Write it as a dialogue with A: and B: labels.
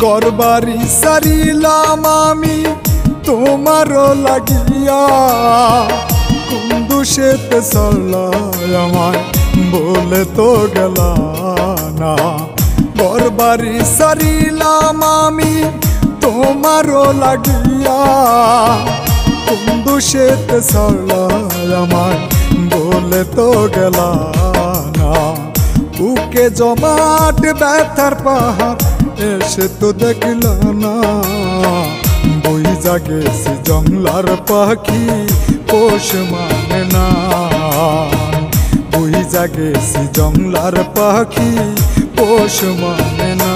A: ঘরবাড়ি সারিলাম আমি তোমারও লাগিয়া, কোন দোষেতে চললা আমায় বলে তো গেলা না। ঘরবাড়ি সারিলাম আমি তোমারও লাগিয়া, কোন দোষেতে চললা আমায় বলে তো গেলা না। বুকে জমাট ব্যথার পাহাড় এসে তো দেখল না, বই জাগেছি জংলার পাখি পোষ মানে না। বই জাগেছি জংলার পাখি পোষ মানে না।